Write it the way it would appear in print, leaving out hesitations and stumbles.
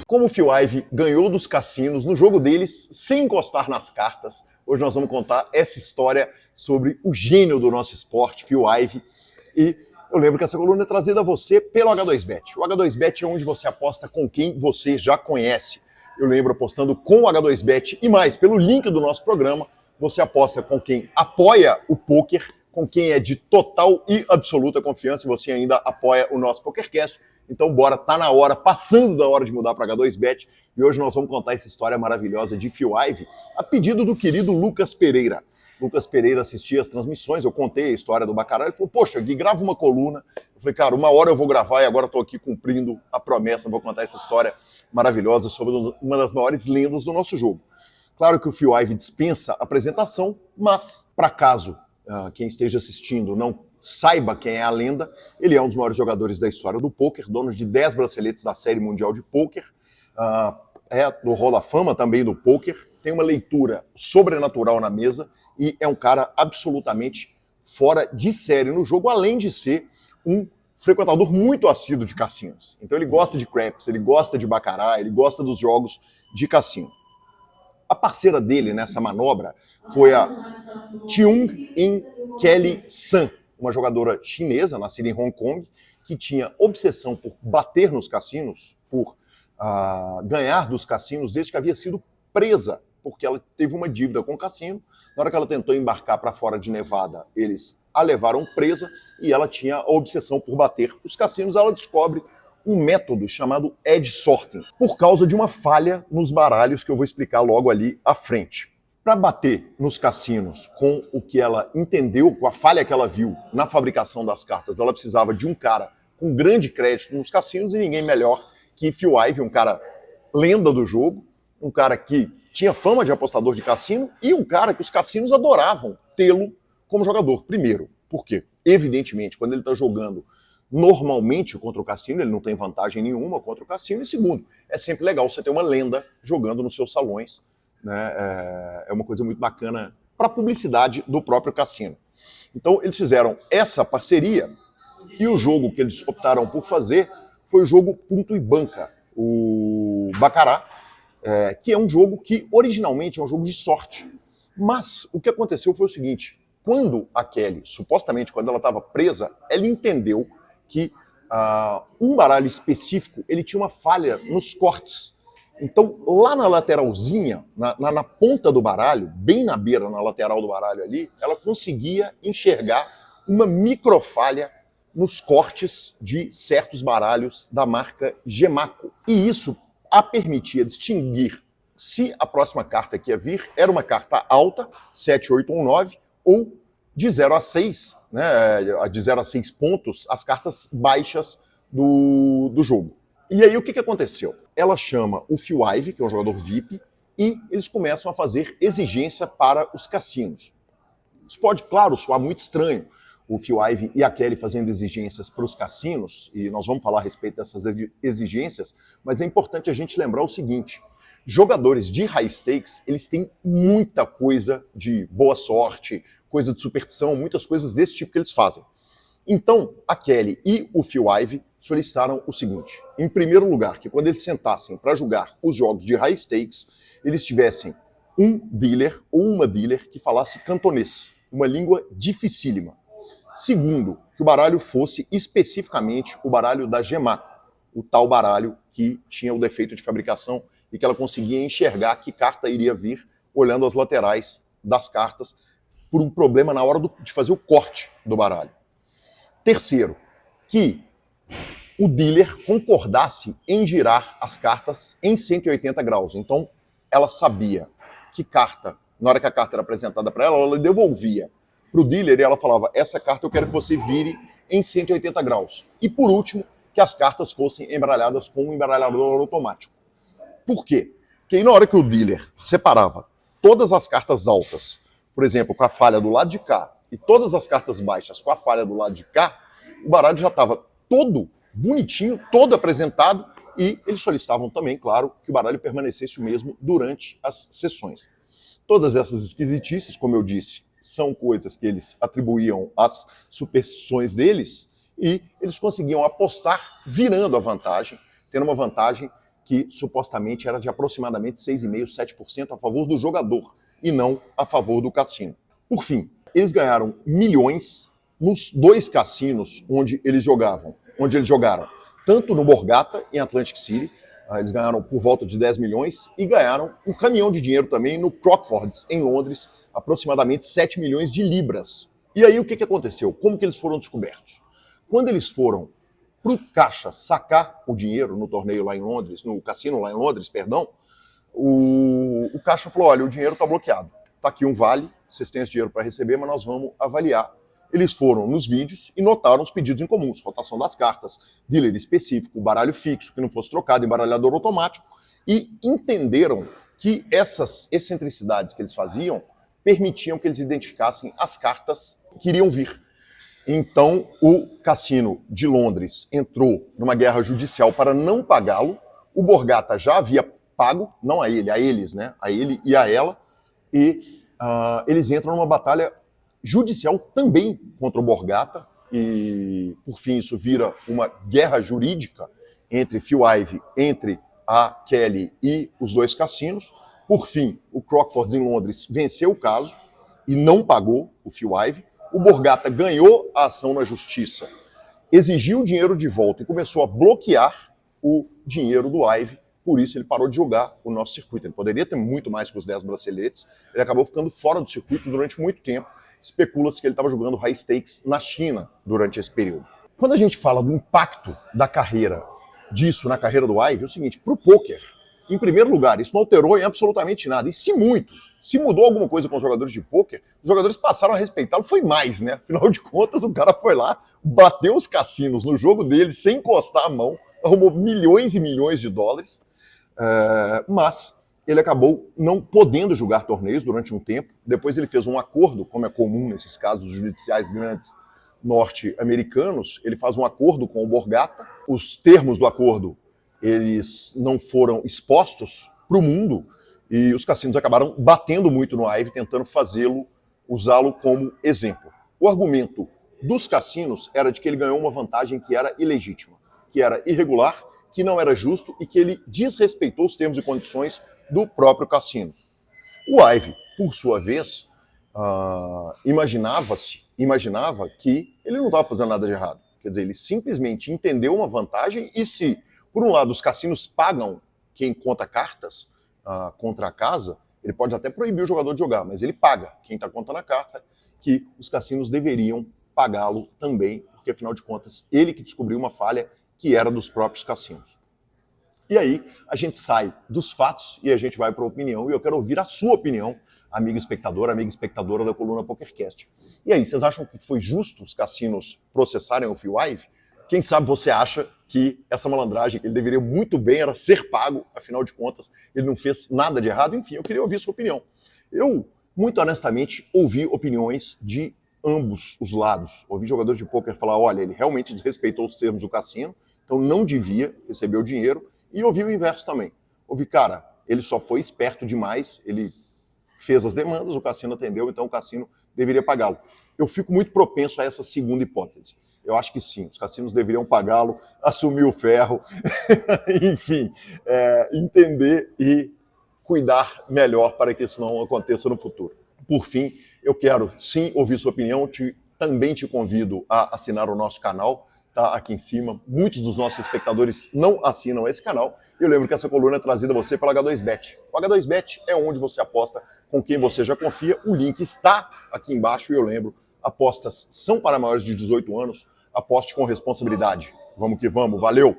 Como o Phil Ivey ganhou dos cassinos no jogo deles sem encostar nas cartas. Hoje nós vamos contar essa história sobre o gênio do nosso esporte, Phil Ivey. E eu lembro que essa coluna é trazida a você pelo H2Bet. O H2Bet é onde você aposta com quem você já conhece. Eu lembro apostando com o H2Bet e mais, pelo link do nosso programa, você aposta com quem apoia o poker, com quem é de total e absoluta confiança e você ainda apoia o nosso PokerCast. Então bora, tá na hora, passando da hora de mudar para H2Bet e hoje nós vamos contar essa história maravilhosa de Phil Ivey a pedido do querido Lucas Pereira. Lucas Pereira assistia as transmissões, eu contei a história do bacalhau, ele falou, poxa, Gui, grava uma coluna. Eu falei, cara, uma hora eu vou gravar e agora estou aqui cumprindo a promessa, vou contar essa história maravilhosa sobre uma das maiores lendas do nosso jogo. Claro que o Phil Ivey dispensa apresentação, mas, para caso quem esteja assistindo não saiba quem é a lenda, ele é um dos maiores jogadores da história do pôquer, dono de 10 braceletes da Série Mundial de Pôquer, é do Hall da Fama também do pôquer, tem uma leitura sobrenatural na mesa e é um cara absolutamente fora de série no jogo, além de ser um frequentador muito assíduo de cassinos. Então ele gosta de craps, ele gosta de baccarat, ele gosta dos jogos de cassino. A parceira dele nessa manobra foi a Cheung-In Kelly Sun, uma jogadora chinesa, nascida em Hong Kong, que tinha obsessão por bater nos cassinos, por ganhar dos cassinos, desde que havia sido presa, porque ela teve uma dívida com o cassino. Na hora que ela tentou embarcar para fora de Nevada, eles a levaram presa e ela tinha a obsessão por bater os cassinos. Ela descobre um método chamado edge sorting, por causa de uma falha nos baralhos que eu vou explicar logo ali à frente. Para bater nos cassinos com o que ela entendeu, com a falha que ela viu na fabricação das cartas, ela precisava de um cara com grande crédito nos cassinos e ninguém melhor que Phil Ivey, um cara lenda do jogo, um cara que tinha fama de apostador de cassino e um cara que os cassinos adoravam tê-lo como jogador. Primeiro, porque, evidentemente, quando ele está jogando normalmente contra o cassino, ele não tem vantagem nenhuma contra o cassino. E segundo, é sempre legal você ter uma lenda jogando nos seus salões, né? É uma coisa muito bacana para a publicidade do próprio cassino. Então eles fizeram essa parceria e o jogo que eles optaram por fazer foi o jogo Punto e Banca, o Baccarat, que é um jogo que originalmente é um jogo de sorte. Mas o que aconteceu foi o seguinte, quando a Kelly, supostamente quando ela estava presa, ela entendeu que um baralho específico ele tinha uma falha nos cortes. Então, lá na lateralzinha, na ponta do baralho, bem na beira, na lateral do baralho ali, ela conseguia enxergar uma microfalha nos cortes de certos baralhos da marca Gemaco. E isso a permitia distinguir se a próxima carta que ia vir era uma carta alta, 7, 8 ou 9, ou de 0 a 6, né, de 0 a 6 pontos, as cartas baixas do jogo. E aí o que aconteceu? Ela chama o Phil Ivey, que é um jogador VIP, e eles começam a fazer exigência para os cassinos. Isso pode, claro, soar muito estranho, o Phil Ivey e a Kelly fazendo exigências para os cassinos, e nós vamos falar a respeito dessas exigências, mas é importante a gente lembrar o seguinte, jogadores de high stakes, eles têm muita coisa de boa sorte, coisa de superstição, muitas coisas desse tipo que eles fazem. Então, a Kelly e o Phil Ivey solicitaram o seguinte, em primeiro lugar, que quando eles sentassem para jogar os jogos de high stakes, eles tivessem um dealer ou uma dealer que falasse cantonês, uma língua dificílima. Segundo, que o baralho fosse especificamente o baralho da Gemaco, o tal baralho que tinha o defeito de fabricação e que ela conseguia enxergar que carta iria vir olhando as laterais das cartas por um problema na hora de fazer o corte do baralho. Terceiro, que o dealer concordasse em girar as cartas em 180 graus. Então, ela sabia que carta, na hora que a carta era apresentada para ela, ela devolvia para o dealer e ela falava, essa carta eu quero que você vire em 180 graus. E por último, que as cartas fossem embaralhadas com um embaralhador automático. Por quê? Porque na hora que o dealer separava todas as cartas altas, por exemplo, com a falha do lado de cá, e todas as cartas baixas com a falha do lado de cá, o baralho já estava todo bonitinho, todo apresentado, e eles solicitavam também, claro, que o baralho permanecesse o mesmo durante as sessões. Todas essas esquisitices, como eu disse, são coisas que eles atribuíam às superstições deles, e eles conseguiam apostar virando a vantagem, tendo uma vantagem que supostamente era de aproximadamente 6,5%, 7% a favor do jogador e não a favor do cassino. Por fim, eles ganharam milhões nos 2 cassinos onde eles jogaram, tanto no Borgata, em Atlantic City, eles ganharam por volta de 10 milhões e ganharam um caminhão de dinheiro também no Crockford's, em Londres, aproximadamente 7 milhões de libras. E aí o que aconteceu? Como que eles foram descobertos? Quando eles foram para o caixa sacar o dinheiro no torneio lá em Londres, no cassino lá em Londres, perdão, o caixa falou, olha, o dinheiro está bloqueado. Está aqui um vale, vocês têm esse dinheiro para receber, mas nós vamos avaliar. Eles foram nos vídeos e notaram os pedidos incomuns, rotação das cartas, dealer específico, baralho fixo, que não fosse trocado, embaralhador automático, e entenderam que essas excentricidades que eles faziam permitiam que eles identificassem as cartas que iriam vir. Então, o cassino de Londres entrou numa guerra judicial para não pagá-lo. O Borgata já havia pago, não a ele, a eles, né? A ele e a ela. E eles entram numa batalha judicial também contra o Borgata. E, por fim, isso vira uma guerra jurídica entre Phil Ivey, entre a Kelly e os 2 cassinos. Por fim, o Crockford's em Londres venceu o caso e não pagou o Phil Ivey. O Borgata ganhou a ação na justiça, exigiu o dinheiro de volta e começou a bloquear o dinheiro do Ivey. Por isso ele parou de jogar o nosso circuito. Ele poderia ter muito mais que os 10 braceletes. Ele acabou ficando fora do circuito durante muito tempo. Especula-se que ele estava jogando high stakes na China durante esse período. Quando a gente fala do impacto da carreira disso na carreira do Ivey, é o seguinte, para o pôquer, em primeiro lugar, isso não alterou em absolutamente nada. E se mudou alguma coisa com os jogadores de pôquer, os jogadores passaram a respeitá-lo, foi mais, né? Afinal de contas, o cara foi lá, bateu os cassinos no jogo dele sem encostar a mão, arrumou milhões e milhões de dólares, mas ele acabou não podendo jogar torneios durante um tempo. Depois ele fez um acordo, como é comum nesses casos judiciais grandes norte-americanos, ele faz um acordo com o Borgata. Os termos do acordo eles não foram expostos para o mundo e os cassinos acabaram batendo muito no Ivey, tentando usá-lo como exemplo. O argumento dos cassinos era de que ele ganhou uma vantagem que era ilegítima, que era irregular, que não era justo e que ele desrespeitou os termos e condições do próprio cassino. O Ivey, por sua vez, imaginava que ele não estava fazendo nada de errado. Quer dizer, ele simplesmente entendeu uma vantagem e se, por um lado, os cassinos pagam quem conta cartas contra a casa, ele pode até proibir o jogador de jogar, mas ele paga quem está contando a carta, que os cassinos deveriam pagá-lo também, porque, afinal de contas, ele que descobriu uma falha que era dos próprios cassinos. E aí, a gente sai dos fatos e a gente vai para a opinião, e eu quero ouvir a sua opinião, amiga espectadora da coluna PokerCast. E aí, vocês acham que foi justo os cassinos processarem o Phil Ivey? Quem sabe você acha que essa malandragem, que ele deveria muito bem era ser pago, afinal de contas, ele não fez nada de errado. Enfim, eu queria ouvir sua opinião. Eu, muito honestamente, ouvi opiniões de ambos os lados. Ouvi jogadores de pôquer falar, olha, ele realmente desrespeitou os termos do cassino, então não devia receber o dinheiro. E ouvi o inverso também. Ouvi, cara, ele só foi esperto demais, ele fez as demandas, o cassino atendeu, então o cassino deveria pagá-lo. Eu fico muito propenso a essa segunda hipótese. Eu acho que sim, os cassinos deveriam pagá-lo, assumir o ferro, enfim, entender e cuidar melhor para que isso não aconteça no futuro. Por fim, eu quero sim ouvir sua opinião, também te convido a assinar o nosso canal, tá aqui em cima. Muitos dos nossos espectadores não assinam esse canal. Eu lembro que essa coluna é trazida a você pela H2Bet. O H2Bet é onde você aposta com quem você já confia. O link está aqui embaixo e eu lembro, apostas são para maiores de 18 anos. Aposte com responsabilidade. Vamos que vamos. Valeu!